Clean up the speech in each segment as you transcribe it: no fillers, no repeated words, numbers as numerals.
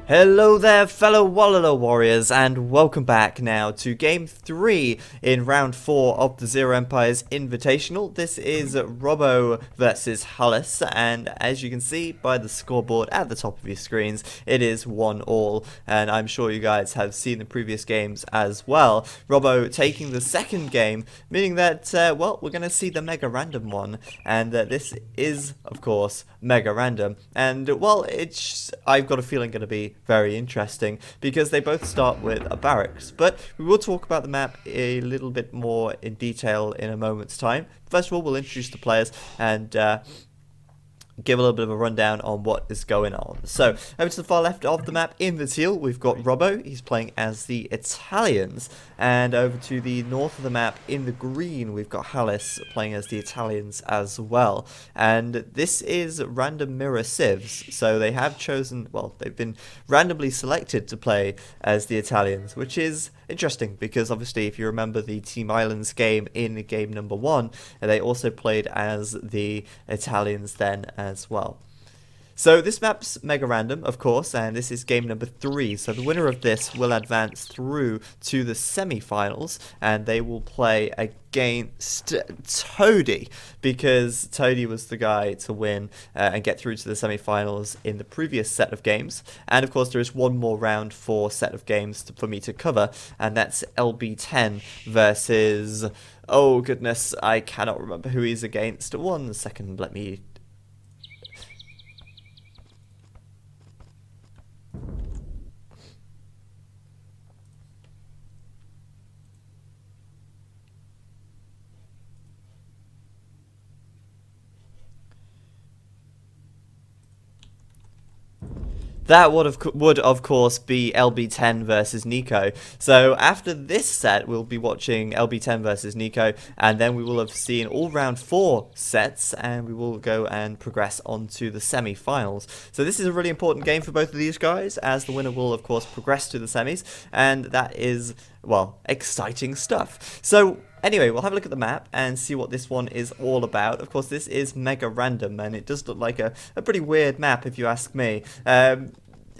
Hello there, fellow Wallala warriors, and welcome back now to Game 3 in Round 4 of the ZeroEmpires Invitational. This is Robo versus Hallis, and as you can see by the scoreboard at the top of your screens, it is 1-1, and I'm sure you guys have seen the previous games as well. Robo taking the second game, meaning that, well, we're going to see the Mega Random one, and this is, of course, Mega Random, and, well, I've got a feeling going to be very interesting because they both start with a barracks, but we will talk about the map a little bit more in detail in a moment's time. First of all, we'll introduce the players and give a little bit of a rundown on what is going on. So, over to the far left of the map in the teal, we've got Robo. He's playing as the Italians. And over to the north of the map in the green, we've got Hallis playing as the Italians as well. And this is random mirror civs. So they have chosen, well, they've been randomly selected to play as the Italians, which is interesting because obviously if you remember the Team Islands game in game number 1, they also played as the Italians then as well. So this map's mega random, of course, and this is game number 3. So the winner of this will advance through to the semi-finals, and they will play against Toady, because Toady was the guy to win and get through to the semi-finals in the previous set of games. And of course there is one more round for set of games for me to cover, and that's LB10 versus, oh goodness, I cannot remember who he's against. 1 second, let me... That would of course be LB10 versus Nico. So after this set, we'll be watching LB10 versus Nico, and then we will have seen all round 4 sets, and we will go and progress on to the semi-finals. So this is a really important game for both of these guys, as the winner will of course progress to the semis, and that is, well, exciting stuff. So anyway, we'll have a look at the map and see what this one is all about. Of course, this is mega random, and it does look like a pretty weird map, if you ask me.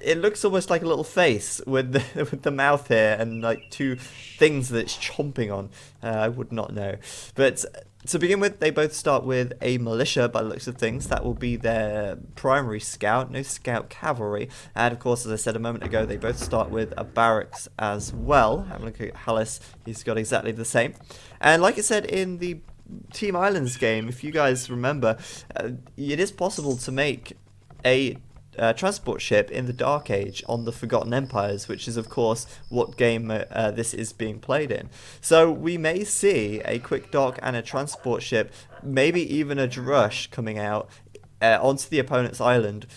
It looks almost like a little face with the mouth here and like 2 things that it's chomping on. I would not know. But to begin with, they both start with a militia by the looks of things. That will be their primary scout, no scout cavalry. And of course, as I said a moment ago, they both start with a barracks as well. Have a look at Hallis, he's got exactly the same. And like I said in the Team Islands game, if you guys remember, it is possible to make a transport ship in the Dark Age on the Forgotten Empires, which is of course what game this is being played in. So we may see a quick dock and a transport ship, maybe even a drush coming out onto the opponent's island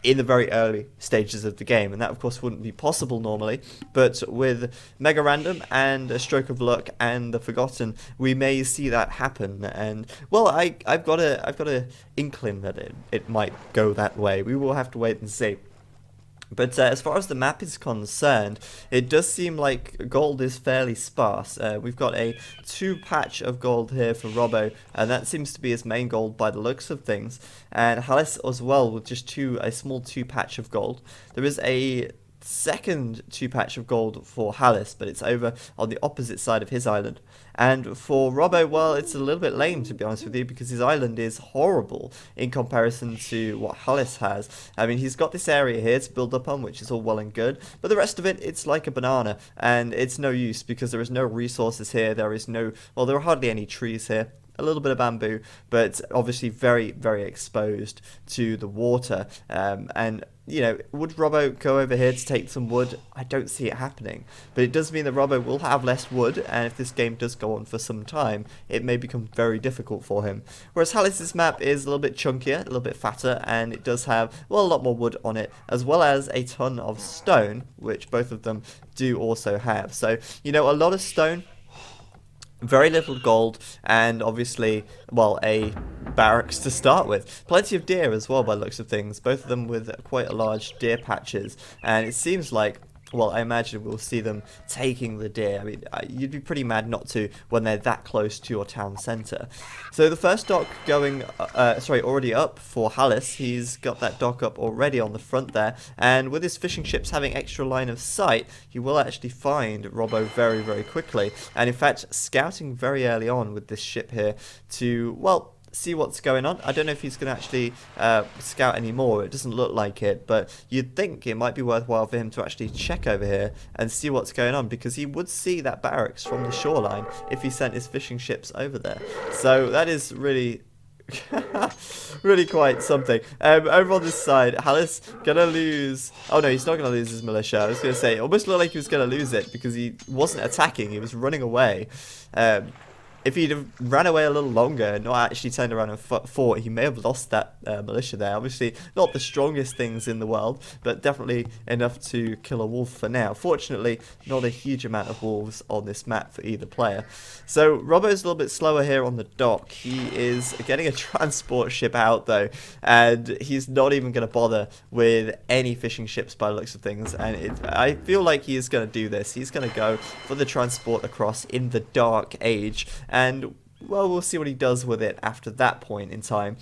in the very early stages of the game, and that of course wouldn't be possible normally, but with Mega Random and a stroke of luck and the Forgotten, we may see that happen. And well, I've got a inkling that it might go that way. We will have to wait and see. But as far as the map is concerned, it does seem like gold is fairly sparse. We've got a 2 patch of gold here for Robo, and that seems to be his main gold by the looks of things. And Hallis as well with just a small 2 patch of gold. There is a second 2 patch of gold for Hallis, but it's over on the opposite side of his island. And for Robo, well, it's a little bit lame, to be honest with you, because his island is horrible in comparison to what Hallis has. I mean, he's got this area here to build up on, which is all well and good, but the rest of it, it's like a banana, and it's no use because there is no resources here. There is no, well, there are hardly any trees here. A little bit of bamboo, but obviously very, very exposed to the water. And, you know, would Robo go over here to take some wood? I don't see it happening. But it does mean that Robo will have less wood, and if this game does go on for some time, it may become very difficult for him. Whereas Hallis' map is a little bit chunkier, a little bit fatter, and it does have, well, a lot more wood on it, as well as a ton of stone, which both of them do also have. So, you know, a lot of stone, very little gold, and obviously, well, a barracks to start with. Plenty of deer as well by the looks of things, both of them with quite a large deer patches, and it seems like well, I imagine we'll see them taking the deer. I mean, you'd be pretty mad not to when they're that close to your town centre. So the first dock going, already up for Hallis. He's got that dock up already on the front there. And with his fishing ships having extra line of sight, he will actually find Robbo very, very quickly. And in fact, scouting very early on with this ship here to, well, see what's going on. I don't know if he's going to actually scout anymore. It doesn't look like it, but you'd think it might be worthwhile for him to actually check over here and see what's going on, because he would see that barracks from the shoreline if he sent his fishing ships over there. So that is really really quite something. Over on this side, Hallis gonna lose. Oh no, he's not gonna lose his militia. I was gonna say, it almost looked like he was gonna lose it because he wasn't attacking, he was running away. If he'd have ran away a little longer and not actually turned around and fought, he may have lost that militia there. Obviously, not the strongest things in the world, but definitely enough to kill a wolf for now. Fortunately, not a huge amount of wolves on this map for either player. So, Robbo's a little bit slower here on the dock. He is getting a transport ship out, though, and he's not even going to bother with any fishing ships by the looks of things. And I feel like he is going to do this. He's going to go for the transport across in the Dark Age. And, well, we'll see what he does with it after that point in time.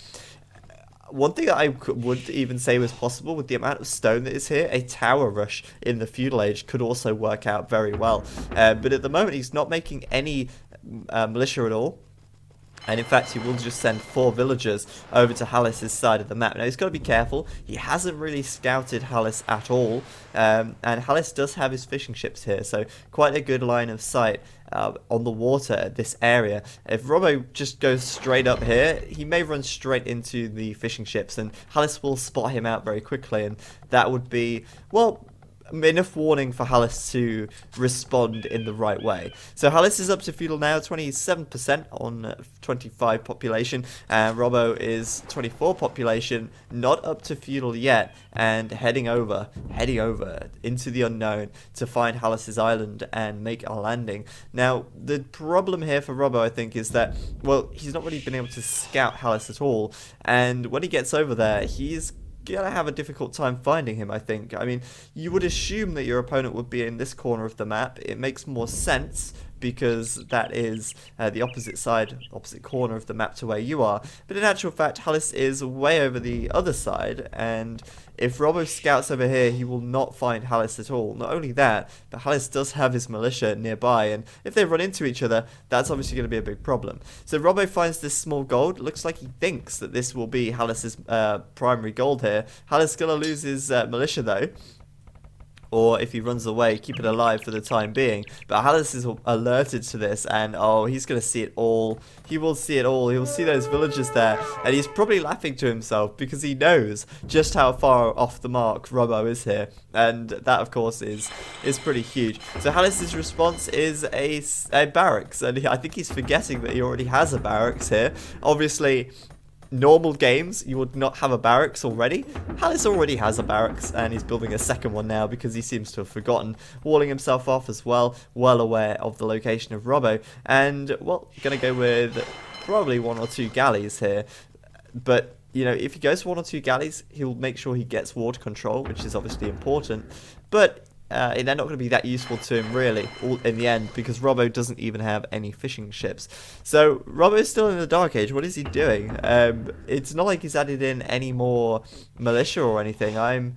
One thing that I would even say was possible with the amount of stone that is here, a tower rush in the feudal age could also work out very well. But at the moment, he's not making any militia at all. And in fact, he will just send 4 villagers over to Hallis' side of the map. Now, he's got to be careful. He hasn't really scouted Hallis at all. And Hallis does have his fishing ships here, so quite a good line of sight on the water at this area. If Robbo just goes straight up here, he may run straight into the fishing ships, and Hallis will spot him out very quickly, and that would be, well, enough warning for Hallis to respond in the right way. So Hallis is up to feudal now, 27% on 25 population, and Robbo is 24 population, not up to feudal yet, and heading over into the unknown to find Hallis' island and make a landing. Now, the problem here for Robbo, I think, is that, well, he's not really been able to scout Hallis at all, and when he gets over there, he's gonna have a difficult time finding him, I think. I mean, you would assume that your opponent would be in this corner of the map. It makes more sense because that is the opposite corner of the map to where you are. But in actual fact, Hallis is way over the other side, and if Robbo scouts over here, he will not find Hallis at all. Not only that, but Hallis does have his militia nearby, and if they run into each other, that's obviously going to be a big problem. So Robbo finds this small gold. It looks like he thinks that this will be Hallis' primary gold here. Hallis is going to lose his militia, though. Or if he runs away, keep it alive for the time being. But Hallis is alerted to this, and oh, he's going to see it all. He will see it all. He will see those villagers there, and he's probably laughing to himself because he knows just how far off the mark Robbo is here. And that, of course, is pretty huge. So Hallis' response is a barracks, and I think he's forgetting that he already has a barracks here. Obviously, normal games, you would not have a barracks already. Hallis already has a barracks, and he's building a second one now because he seems to have forgotten, walling himself off as well, well aware of the location of Robbo. And, well, gonna go with probably 1 or 2 galleys here. But, you know, if he goes for 1 or 2 galleys, he'll make sure he gets water control, which is obviously important. But they're not going to be that useful to him, really, in the end, because Robbo doesn't even have any fishing ships. So, Robbo is still in the Dark Age. What is he doing? It's not like he's added in any more militia or anything. I'm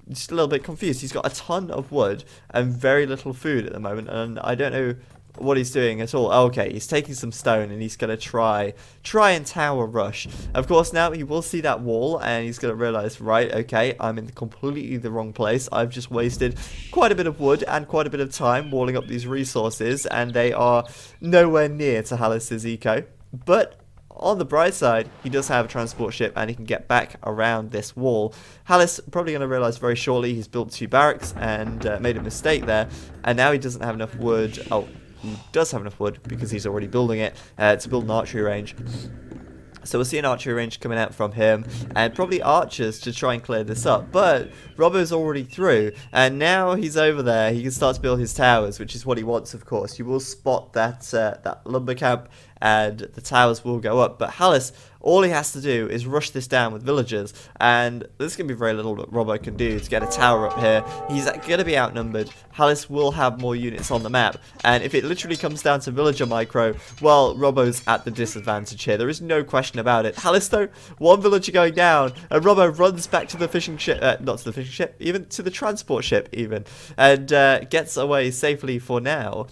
just a little bit confused. He's got a ton of wood and very little food at the moment, and I don't know what he's doing at all. Oh, okay, he's taking some stone and he's going to try and tower rush. Of course, now he will see that wall and he's going to realize, right, okay, I'm in completely the wrong place. I've just wasted quite a bit of wood and quite a bit of time walling up these resources, and they are nowhere near to Hallis' eco. But on the bright side, he does have a transport ship and he can get back around this wall. Hallis probably going to realize very shortly he's built 2 barracks and made a mistake there, and now he doesn't have enough wood. Oh, he does have enough wood because he's already building it to build an archery range. So we'll see an archery range coming out from him, and probably archers to try and clear this up. But Robbo's already through, and now he's over there. He can start to build his towers, which is what he wants, of course. You will spot that that lumber camp and the towers will go up. But Hallis, all he has to do is rush this down with villagers, and there's going to be very little that Robo can do to get a tower up here. He's going to be outnumbered. Hallis will have more units on the map, and if it literally comes down to villager micro, well, Robo's at the disadvantage here. There is no question about it. Hallis, though, one villager going down, and Robo runs back to the fishing ship, not to the fishing ship, even to the transport ship, even, and gets away safely for now.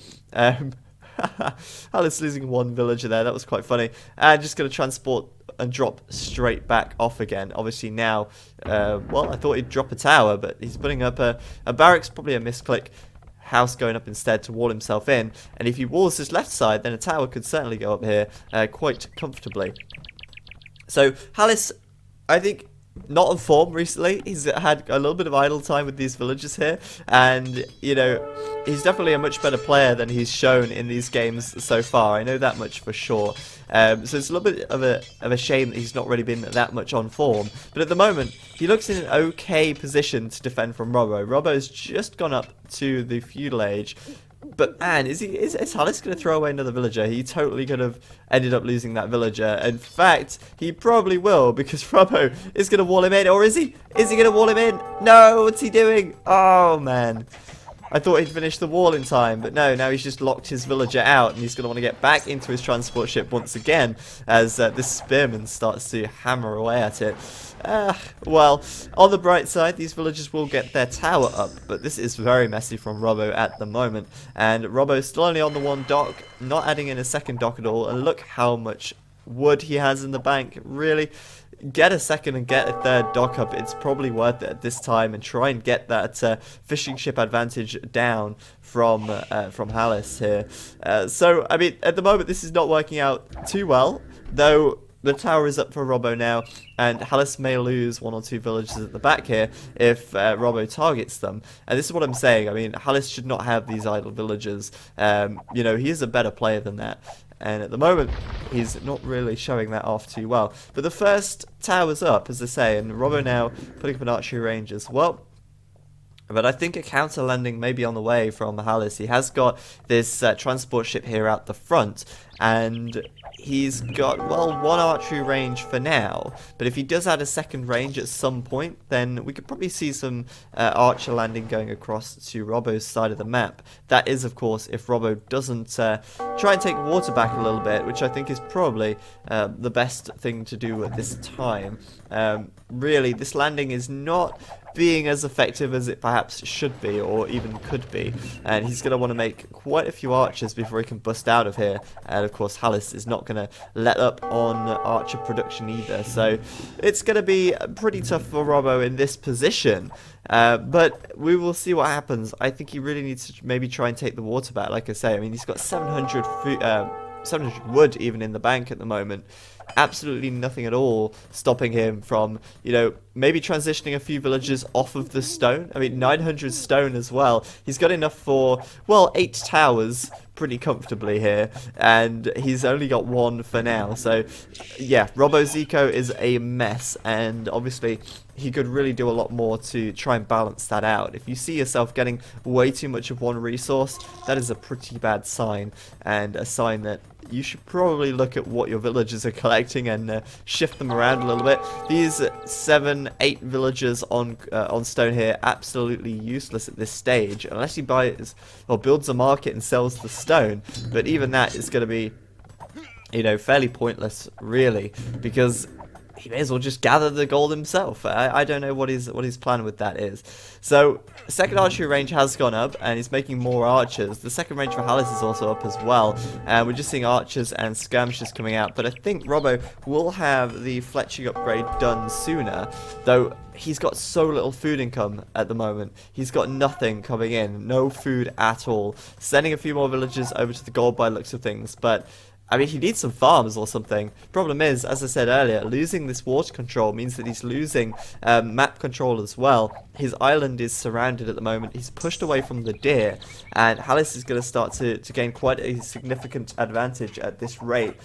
Hallis losing one villager there. That was quite funny. And just going to transport and drop straight back off again. Obviously now, well, I thought he'd drop a tower, but he's putting up a barracks, probably a misclick. House going up instead to wall himself in. And if he walls his left side, then a tower could certainly go up here quite comfortably. So Hallis, I think, not on form recently. He's had a little bit of idle time with these villagers here, and you know, he's definitely a much better player than he's shown in these games so far. I know that much for sure. So it's a little bit of a shame that he's not really been that much on form. But at the moment, he looks in an okay position to defend from Robo. Robo's just gone up to the feudal age. But man, is Hallis going to throw away another villager? He totally could have ended up losing that villager. In fact, he probably will, because Robo is going to wall him in. Or is he? Is he going to wall him in? No, what's he doing? Oh, man. I thought he'd finish the wall in time, but no, now he's just locked his villager out, and he's going to want to get back into his transport ship once again, as this spearman starts to hammer away at it. Well, on the bright side, these villagers will get their tower up, but this is very messy from Robo at the moment, and Robo's still only on the one dock, not adding in a second dock at all, and look how much wood he has in the bank. Really, get a second and get a third dock up. It's probably worth it at this time, and try and get that fishing ship advantage down from Hallis here. So, I mean, at the moment, this is not working out too well, though. The tower is up for Robo now, and Hallis may lose one or two villagers at the back here if Robo targets them. And this is what I'm saying. I mean, Hallis should not have these idle villagers. You know, he is a better player than that. And at the moment, he's not really showing that off too well. But the first tower's up, as I say, and Robo now putting up an archery range as well. But I think a counter landing may be on the way from Hallis. He has got this transport ship here out the front, and he's got, well, one archery range for now. But if he does add a second range at some point, then we could probably see some archer landing going across to Robo's side of the map. That is, of course, if Robo doesn't try and take water back a little bit, which I think is probably the best thing to do at this time. Really, this landing is not being as effective as it perhaps should be, or even could be, and he's going to want to make quite a few archers before he can bust out of here. And of course, Hallis is not going to let up on archer production either, so it's going to be pretty tough for Robo in this position. But we will see what happens. I think he really needs to maybe try and take the water back. Like I say, I mean, he's got 700 wood even in the bank at the moment. Absolutely nothing at all stopping him from, you know, maybe transitioning a few villagers off of the stone. I mean, 900 stone as well. He's got enough for, well, 8 towers pretty comfortably here, and he's only got one for now. So, yeah, Robo's eco is a mess, and obviously he could really do a lot more to try and balance that out. If you see yourself getting way too much of one resource, that is a pretty bad sign, and a sign that you should probably look at what your villagers are collecting and shift them around a little bit. These 7-8 villagers on stone here, absolutely useless at this stage, unless he buys or builds a market and sells the stone. But even that is going to be, you know, fairly pointless, really, because he may as well just gather the gold himself. I don't know what his plan with that is. So, second archery range has gone up, and he's making more archers. The second range for Hallis is also up as well. We're just seeing archers and skirmishers coming out, but I think Robo will have the fletching upgrade done sooner, though he's got so little food income at the moment. He's got nothing coming in, no food at all. Sending a few more villagers over to the gold by the looks of things, but I mean, he needs some farms or something. Problem is, as I said earlier, losing this water control means that he's losing map control as well. His island is surrounded at the moment. He's pushed away from the deer, and Hallis is going to start to gain quite a significant advantage at this rate.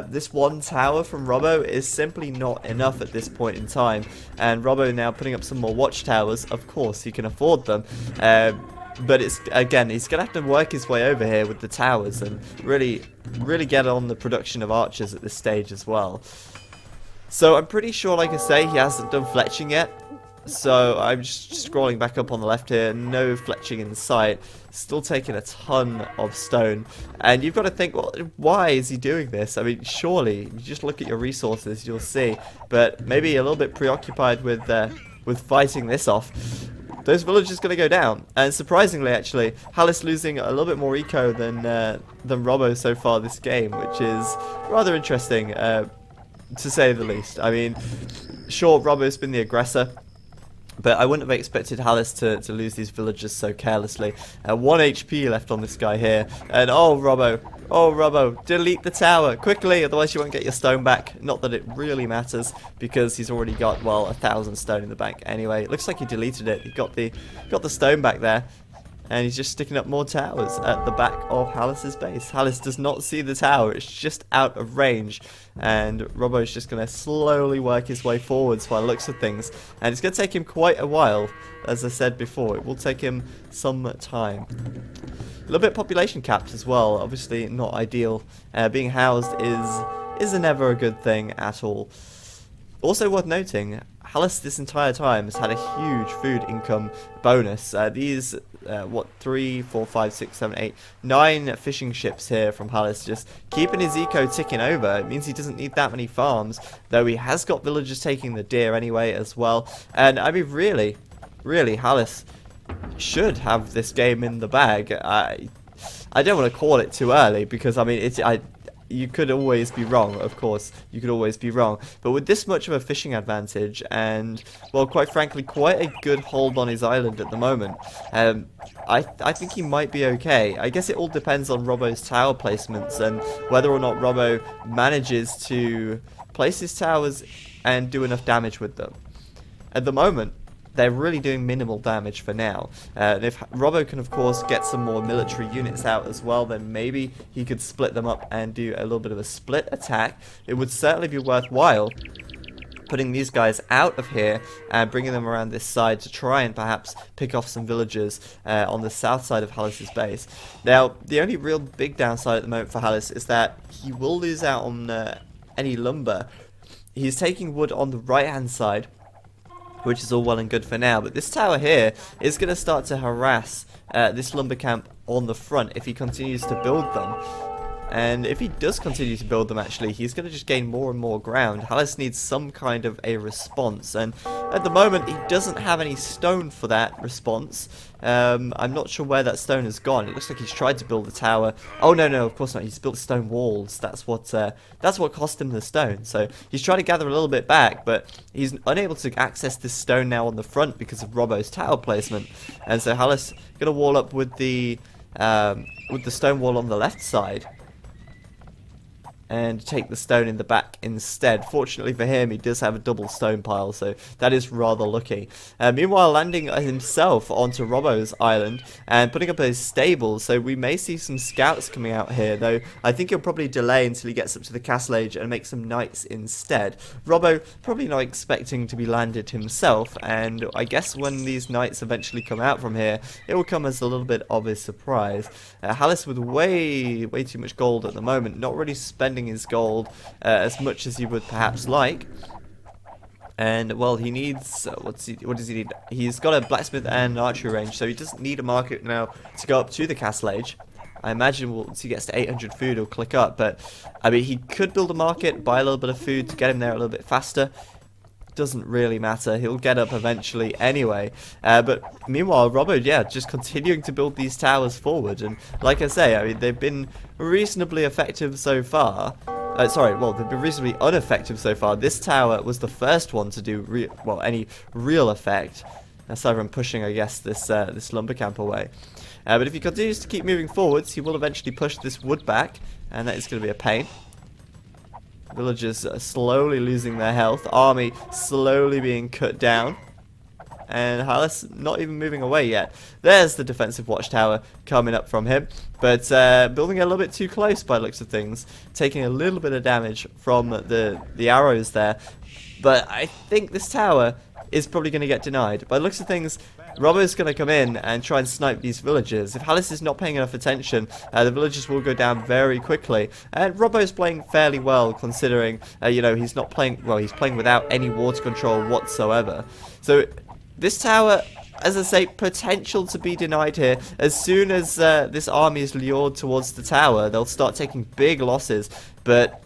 This one tower from Robo is simply not enough at this point in time, and Robo now putting up some more watchtowers. Of course, he can afford them. But it's, again, he's going to have to work his way over here with the towers and really get on the production of archers at this stage as well. So I'm pretty sure, like I say, he hasn't done fletching yet. So I'm just scrolling back up on the left here. No fletching in sight. Still taking a ton of stone. And you've got to think, well, why is he doing this? I mean, surely, you just look at your resources, you'll see. But maybe a little bit preoccupied with fighting this off. Those villagers going to go down. And surprisingly, actually, Hallis losing a little bit more eco than Robo so far this game, which is rather interesting, to say the least. I mean, sure, Robo's been the aggressor, but I wouldn't have expected Hallis to lose these villagers so carelessly. 1 HP left on this guy here. And oh, Robo, delete the tower quickly, otherwise you won't get your stone back. Not that it really matters, because he's already got, well, 1,000 stone in the bank anyway. It looks like he deleted it. He got the stone back there. And he's just sticking up more towers at the back of Hallis's base. Hallis does not see the tower. It's just out of range. And Robo's just going to slowly work his way forwards by the looks of things. And it's going to take him quite a while. As I said before, it will take him some time. A little bit population capped as well. Obviously not ideal. Being housed is never a good thing at all. Also worth noting, Hallis this entire time has had a huge food income bonus. These, 3, 4, 5, 6, 7, 8, 9 fishing ships here from Hallis, just keeping his eco ticking over. It means he doesn't need that many farms, though he has got villagers taking the deer anyway as well. And I mean, really, Hallis should have this game in the bag. I don't want to call it too early, because I mean, you could always be wrong, of course. You could always be wrong. But with this much of a fishing advantage and, well, quite frankly, quite a good hold on his island at the moment, I think he might be okay. I guess it all depends on Robo's tower placements and whether or not Robo manages to place his towers and do enough damage with them. At the moment, they're really doing minimal damage for now. And if Robo can, of course, get some more military units out as well, then maybe he could split them up and do a little bit of a split attack. It would certainly be worthwhile putting these guys out of here and bringing them around this side to try and perhaps pick off some villagers on the south side of Hallis's base. Now, the only real big downside at the moment for Hallis is that he will lose out on any lumber. He's taking wood on the right-hand side, which is all well and good for now, but this tower here is going to start to harass this lumber camp on the front if he continues to build them. And if he does continue to build them, actually, he's going to just gain more and more ground. Hallis needs some kind of a response, and at the moment, he doesn't have any stone for that response. I'm not sure where that stone has gone. It looks like he's tried to build a tower. Oh, no, of course not. He's built stone walls. That's what cost him the stone. So he's trying to gather a little bit back, but he's unable to access this stone now on the front because of Robo's tower placement. And so Hallis going to wall up with the stone wall on the left side and take the stone in the back instead. Fortunately for him, he does have a double stone pile, so that is rather lucky. Meanwhile, landing himself onto Robo's island and putting up his stable, so we may see some scouts coming out here, though I think he'll probably delay until he gets up to the castle age and make some knights instead. Robo probably not expecting to be landed himself, and I guess when these knights eventually come out from here, it will come as a little bit of a surprise. Hallis with way too much gold at the moment, not really spending his gold as much as he would perhaps like. And, well, he needs, what does he need? He's got a blacksmith and an archery range, so he doesn't need a market now to go up to the castle age. I imagine once he gets to 800 food, he'll click up, but, I mean, he could build a market, buy a little bit of food to get him there a little bit faster. Doesn't really matter, he'll get up eventually anyway. But meanwhile, Robo, yeah, just continuing to build these towers forward, and like I say, I mean, they've been reasonably effective so far. They've been reasonably ineffective so far. This tower was the first one to do any real effect, aside from pushing, I guess, this lumber camp away. But if he continues to keep moving forwards, he will eventually push this wood back, and that is going to be a pain. Villagers are slowly losing their health. Army slowly being cut down. And Hallis not even moving away yet. There's the defensive watchtower coming up from him. But building a little bit too close by the looks of things. Taking a little bit of damage from the arrows there. But I think this tower is probably going to get denied. By the looks of things, Robo's going to come in and try and snipe these villagers. If Hallis is not paying enough attention, the villagers will go down very quickly. And Robo's playing fairly well, considering, you know, he's not playing, well, he's playing without any water control whatsoever. So this tower, as I say, potential to be denied here. As soon as this army is lured towards the tower, they'll start taking big losses. But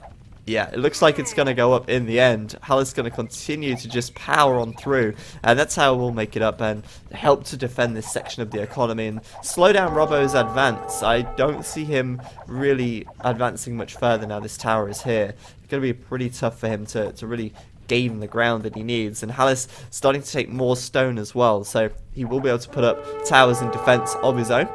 yeah, it looks like it's going to go up in the end. Hallis is going to continue to just power on through, and that's how we'll make it up and help to defend this section of the economy and slow down Robo's advance. I don't see him really advancing much further now this tower is here. It's going to be pretty tough for him to really gain the ground that he needs, and Hallis starting to take more stone as well, so he will be able to put up towers in defense of his own.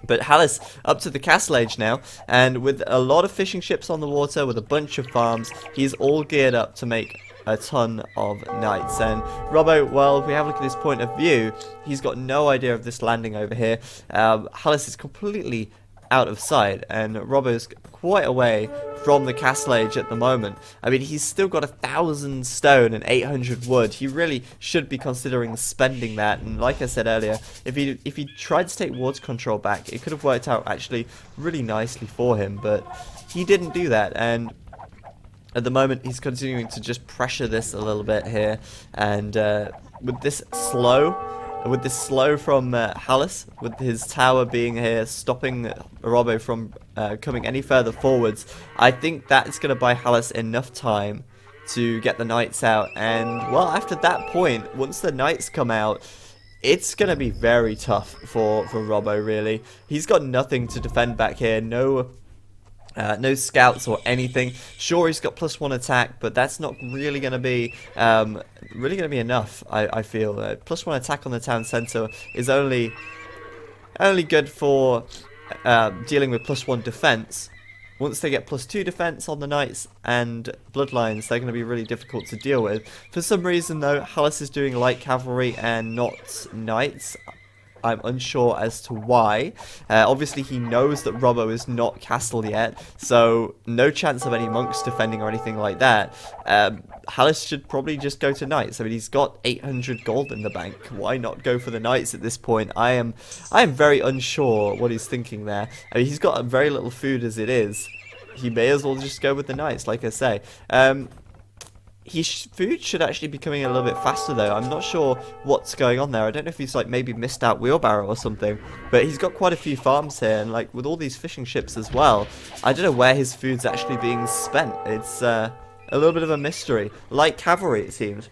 But Hallis up to the castle age now, and with a lot of fishing ships on the water, with a bunch of farms, he's all geared up to make a ton of knights. And Robo, well, if we have a look at his point of view, he's got no idea of this landing over here. Hallis is completely out of sight, and Robo's quite away from the castle age at the moment. I mean, he's still got 1,000 stone and 800 wood. He really should be considering spending that, and like I said earlier, if he tried to take water control back, it could have worked out actually really nicely for him, but he didn't do that. And at the moment he's continuing to just pressure this a little bit here, and with this slow from Hallis, with his tower being here, stopping Robo from coming any further forwards, I think that's going to buy Hallis enough time to get the knights out. And, well, after that point, once the knights come out, it's going to be very tough for Robo, really. He's got nothing to defend back here, no scouts or anything. Sure, he's got +1 attack, but that's not really going to be enough. I feel +1 attack on the town centre is only good for dealing with +1 defense. Once they get +2 defense on the knights and bloodlines, they're going to be really difficult to deal with. For some reason, though, Hallis is doing light cavalry and not knights. I'm unsure as to why. Obviously, he knows that Robo is not castled yet, so no chance of any monks defending or anything like that. Hallis should probably just go to knights. I mean, he's got 800 gold in the bank. Why not go for the knights at this point? I am very unsure what he's thinking there. I mean, he's got very little food as it is. He may as well just go with the knights, like I say. His food should actually be coming a little bit faster, though. I'm not sure what's going on there. I don't know if he's like maybe missed out wheelbarrow or something, but he's got quite a few farms here, and like with all these fishing ships as well, I don't know where his food's actually being spent. It's a little bit of a mystery. Like cavalry, it seems.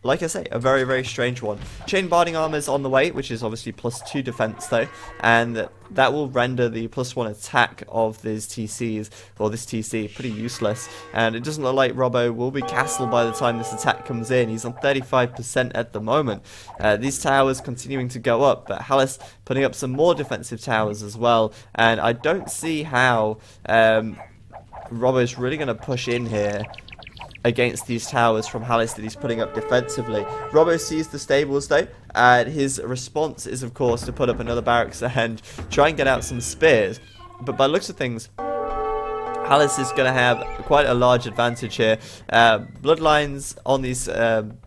Like I say, a very, very strange one. Chain barding armor's on the way, which is obviously +2 defense though, and that will render the +1 attack of these TCs, or this TC, pretty useless. And it doesn't look like Robo will be castled by the time this attack comes in. He's on 35% at the moment. These towers continuing to go up, but Hallis putting up some more defensive towers as well, and I don't see how Robo's really going to push in here against these towers from Hallis that he's putting up defensively. Robo sees the stables though, and his response is of course to put up another barracks and try and get out some spears. But by the looks of things, Hallis is going to have quite a large advantage here. Bloodlines on these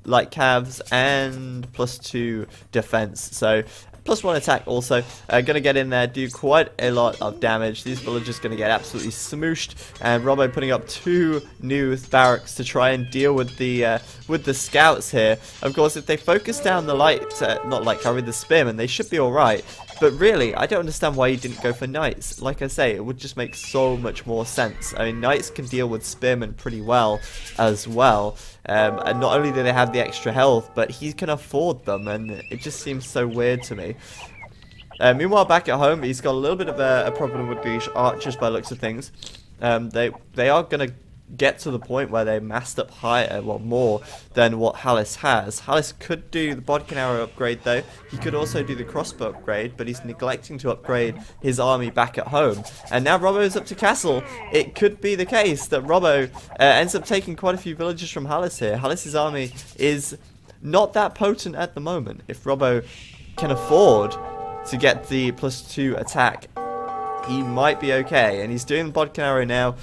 light calves and +2 defense. So +1 attack also. Going to get in there, do quite a lot of damage. These villagers going to get absolutely smooshed, and Robo putting up 2 new barracks to try and deal with the scouts here. Of course, if they focus down the not light cavalry, the spearmen, they should be alright. But really, I don't understand why he didn't go for knights. Like I say, it would just make so much more sense. I mean, knights can deal with spearmen pretty well as well. And not only do they have the extra health, but he can afford them, and it just seems so weird to me. Meanwhile, back at home, he's got a little bit of a problem with the archers by the looks of things. They are going to get to the point where they massed up higher, well, more than what Hallis has. Hallis could do the bodkin arrow upgrade though. He could also do the crossbow upgrade, but he's neglecting to upgrade his army back at home. And now Robo's up to castle. It could be the case that Robo ends up taking quite a few villagers from Hallis here. Hallis's army is not that potent at the moment. If Robo can afford to get the +2 attack he might be okay. And he's doing bodkin arrow now.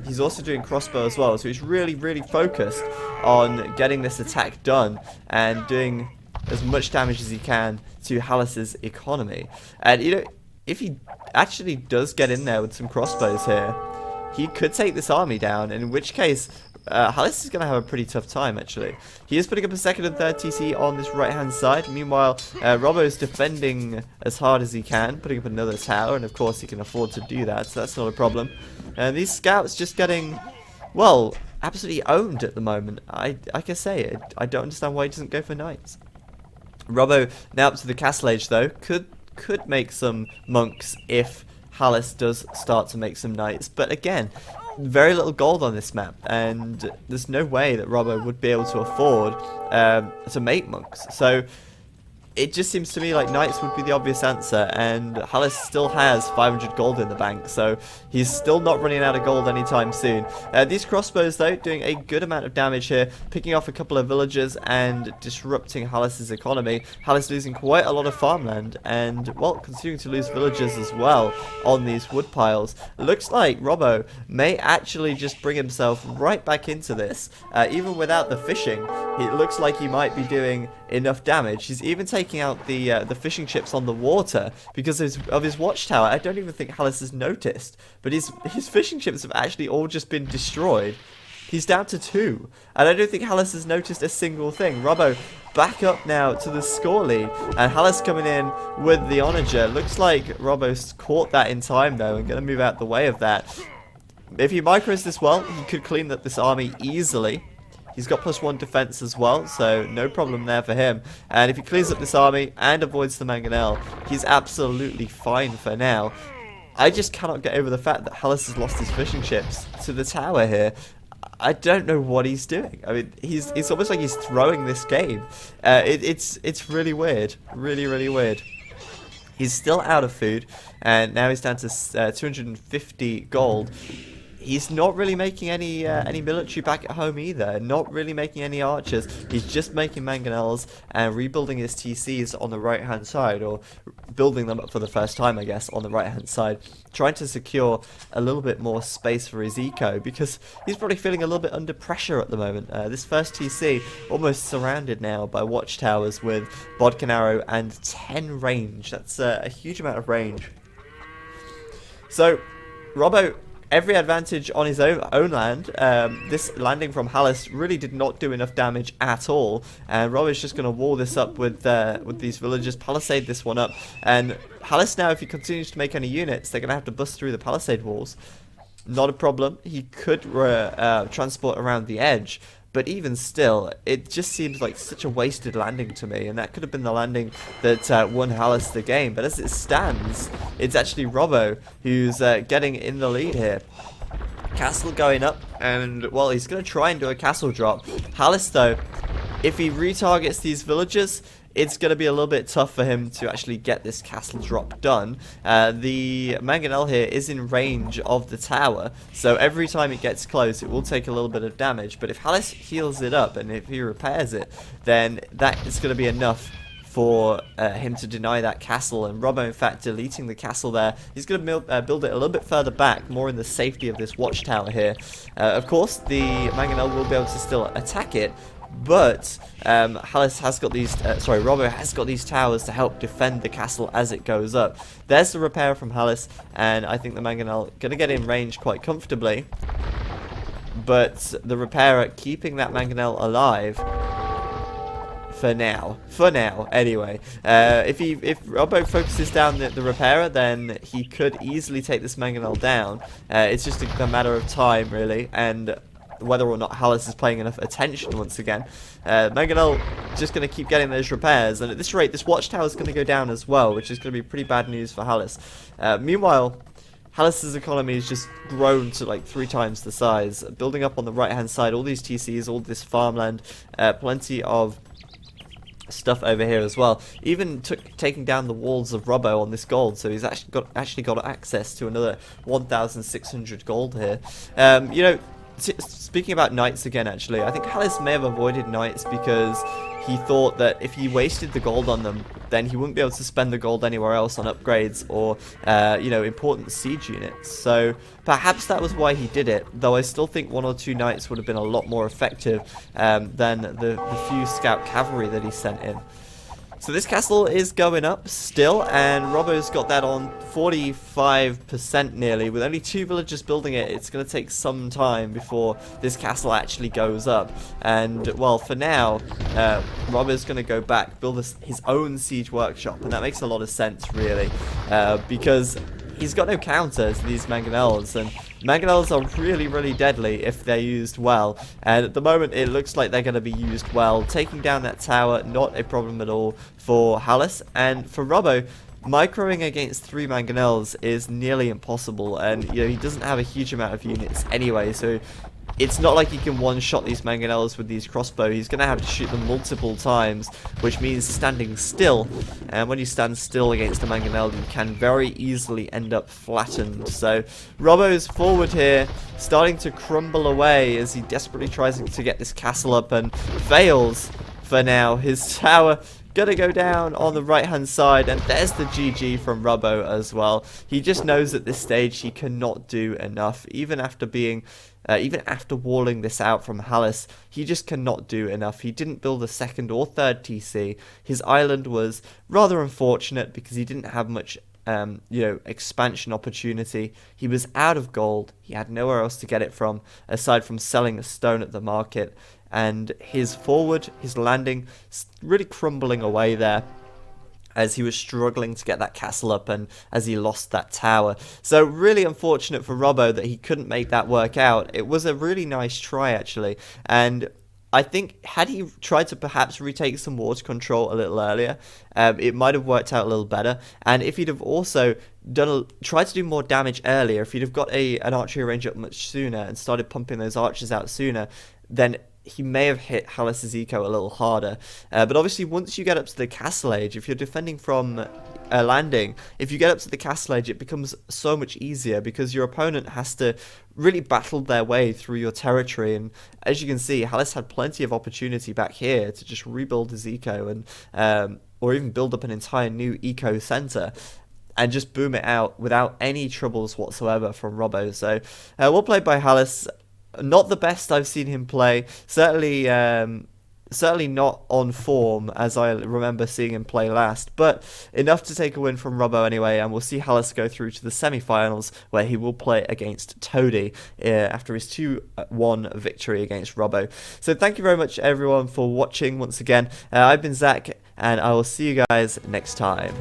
He's also doing crossbow as well. So he's really focused on getting this attack done and doing as much damage as he can to Hallis's economy. And, you know, if he actually does get in there with some crossbows here, he could take this army down, and in which case, Hallis is going to have a pretty tough time, actually. He is putting up a second and third TC on this right-hand side. Meanwhile, Robo is defending as hard as he can, putting up another tower, and of course he can afford to do that, so that's not a problem. And these scouts just getting, well, absolutely owned at the moment. Like I say, I don't understand why he doesn't go for knights. Robo, now up to the castle age, though, could make some monks if Hallis does start to make some knights, but again, very little gold on this map, and there's no way that Robo would be able to afford to make monks. So it just seems to me like knights would be the obvious answer, and Hallis still has 500 gold in the bank, so he's still not running out of gold anytime soon. These crossbows, though, doing a good amount of damage here, picking off a couple of villagers and disrupting Hallis's economy. Hallis losing quite a lot of farmland, and, well, continuing to lose villagers as well on these wood piles. Looks like Robo may actually just bring himself right back into this, even without the fishing. It looks like he might be doing enough damage. He's even taking out the fishing ships on the water because of his watchtower. I don't even think Hallis has noticed, but his fishing ships have actually all just been destroyed. He's down to 2, and I don't think Hallis has noticed a single thing. Robbo back up now to the score lead, and Hallis coming in with the onager. Looks like Robbo's caught that in time, though, and going to move out the way of that. If he micros this well, he could clean up this army easily. He's got +1 defense as well, so no problem there for him. And if he clears up this army and avoids the mangonel, he's absolutely fine for now. I just cannot get over the fact that Hallis has lost his fishing ships to the tower here. I don't know what he's doing. I mean, it's almost like he's throwing this game. It's really weird, really weird. He's still out of food, and now he's down to 250 gold. He's not really making any military back at home either. Not really making any archers. He's just making mangonels and rebuilding his TCs on the right-hand side, or building them up for the first time, I guess, on the right-hand side. Trying to secure a little bit more space for his eco, because he's probably feeling a little bit under pressure at the moment. This first TC almost surrounded now by watchtowers with bodkin arrow and 10 range. That's a huge amount of range. So, Robbo, every advantage on his own land. This landing from Hallis really did not do enough damage at all, and Rob is just going to wall this up with these villagers, palisade this one up, and Hallis now, if he continues to make any units, they're going to have to bust through the palisade walls. Not a problem. He could transport around the edge, but even still, it just seems like such a wasted landing to me, and that could have been the landing that won Hallis the game. But as it stands, it's actually Robbo who's getting in the lead here. Castle going up, and, well, he's going to try and do a castle drop. Hallis, though, if he retargets these villagers, it's going to be a little bit tough for him to actually get this castle drop done. The mangonel here is in range of the tower, so every time it gets close, it will take a little bit of damage. But if Hallis heals it up, and if he repairs it, then that is going to be enough for him to deny that castle. And Robbo, in fact, deleting the castle there. He's going to build it a little bit further back, more in the safety of this watchtower here. Of course, the mangonel will be able to still attack it, but Hallis has got these, Robbo has got these towers to help defend the castle as it goes up. There's the repair from Hallis, and I think the mangonel going to get in range quite comfortably. But the repairer keeping that mangonel alive for now. Anyway. If Robbo focuses down the repairer, then he could easily take this mangonel down. It's just a matter of time, really, and whether or not Hallis is paying enough attention once again. Mangonel just going to keep getting those repairs, and at this rate, this watchtower is going to go down as well, which is going to be pretty bad news for Hallis. Meanwhile, Hallis's economy has just grown to like 3 times the size, building up on the right-hand side, all these TCs, all this farmland, plenty of stuff over here as well. Even taking down the walls of Robbo on this gold, so he's actually got access to another 1,600 gold here. You know, speaking about knights again, actually, I think Hallis may have avoided knights because he thought that if he wasted the gold on them, then he wouldn't be able to spend the gold anywhere else on upgrades or, you know, important siege units. So perhaps that was why he did it, though I still think 1 or 2 knights would have been a lot more effective than the few scout cavalry that he sent in. So this castle is going up still, and Robbo's got that on 45% nearly. With only 2 villagers building it, it's going to take some time before this castle actually goes up. And, well, for now, Robbo's going to go back, build his own siege workshop, and that makes a lot of sense, really, because he's got no counter to these mangonels, and mangonels are really, really deadly if they're used well. And at the moment, it looks like they're going to be used well. Taking down that tower, not a problem at all for Hallis. And for Robbo, microing against 3 mangonels is nearly impossible. And, you know, he doesn't have a huge amount of units anyway, so it's not like he can one-shot these mangonels with these crossbow. He's going to have to shoot them multiple times, which means standing still. And when you stand still against a mangonel, you can very easily end up flattened. So Robbo's forward here, starting to crumble away as he desperately tries to get this castle up and fails for now. His tower gonna go down on the right hand side, and there's the GG from Robbo as well. He just knows at this stage he cannot do enough, even after walling this out from Hallis. He just cannot do enough. He didn't build a 2nd or 3rd TC. His island was rather unfortunate because he didn't have much you know, expansion opportunity. He was out of gold. He had nowhere else to get it from aside from selling a stone at the market. And his forward, his landing, really crumbling away there as he was struggling to get that castle up and as he lost that tower. So really unfortunate for Robbo that he couldn't make that work out. It was a really nice try, actually. And I think had he tried to perhaps retake some water control a little earlier, it might have worked out a little better. And if he'd have also tried to do more damage earlier, if he'd have got an archery range up much sooner and started pumping those archers out sooner, then he may have hit Hallis' eco a little harder. But obviously, once you get up to the castle age, if you're defending from a landing, if you get up to the castle age, it becomes so much easier because your opponent has to really battle their way through your territory. And as you can see, Hallis had plenty of opportunity back here to just rebuild his eco and or even build up an entire new eco center and just boom it out without any troubles whatsoever from Robbo. So well played by Hallis. Not the best I've seen him play. Certainly not on form as I remember seeing him play last, but enough to take a win from Robbo anyway, and we'll see Hallis go through to the semi-finals where he will play against Toady after his 2-1 victory against Robbo. So thank you very much everyone for watching once again. I've been Zach, and I will see you guys next time.